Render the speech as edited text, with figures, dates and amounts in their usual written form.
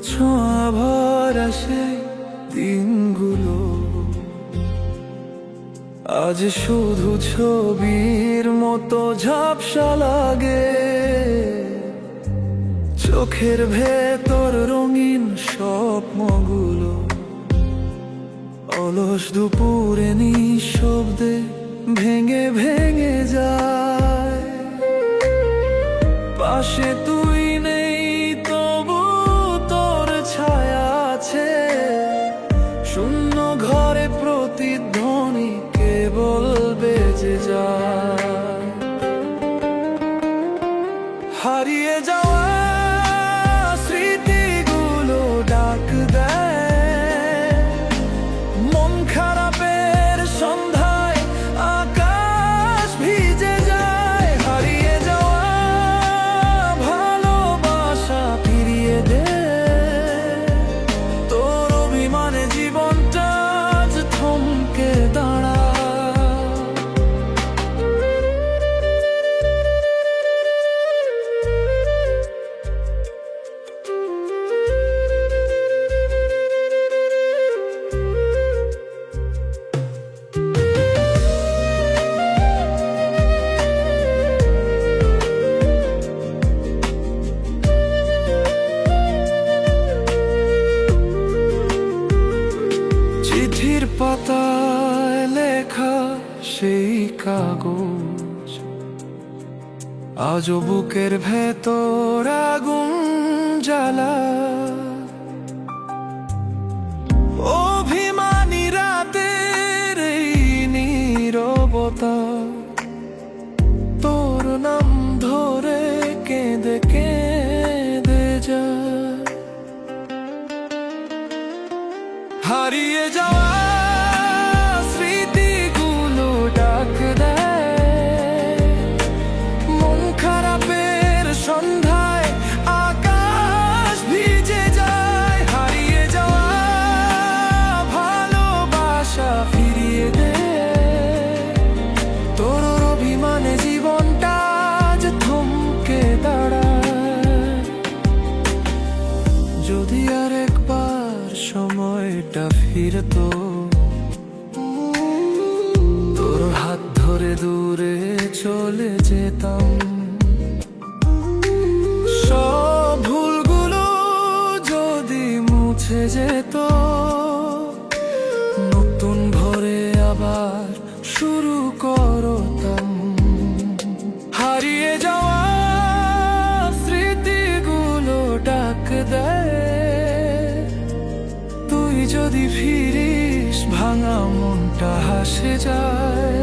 ছোঁয়া ভরা সেই দিনগুলো আজ শুধু ছবির মতো ঝাপসা লাগে। চোখের ভেতর রঙিন স্বপ্নগুলো অলস দুপুরে নিঃশব্দে ভেঙে ভেঙে যায়। পাশে তুই নেই তবু তোর ছায়া আছে, শূন্য ঘরে প্রতিধ্বনি কেবল বেজে যায়। হারিয়ে যাওয়া স্মৃতিগুলো ডাক দেয়, মন খারাপের সন্ধ্যায় আকাশ ভিজে যায়। হারিয়ে যাওয়া ভালোবাসা ফিরিয়ে দে, তোর অভিমানে জীবনটা আজ থমকে দাঁড়ায়। চিঠির পাতায় লেখা সেই কাগজ আজও বুকের ভেতর আগুন জ্বালা। অভিমানী রাতের এই নীরবতা তোর নাম ধরে কেঁদে কেঁদে যায়। হারিয়ে যাওয়া স্মৃতিগুলো ডাক দেয়, মন খারাপের সন্ধ্যায় আকাশ ভিজে যায়। হারিয়ে যাওয়া ভালোবাসা ফিরিয়ে দে, তোর অভিমানে জীবনটা আজ থমকে দাঁড়ায়। যদি আর একবার সময়টা ফিরতো, তোর হাত ধরে দূরে চলে যেতাম। সব ভুলগুলো যদি মুছে যেত, নতুন ভরে আবার শুরু করতাম। হারিয়ে যাওয়া স্মৃতিগুলো ডাক দেয়, তুই যদি ফিরিস ভাঙা মনটা হাসে যায়।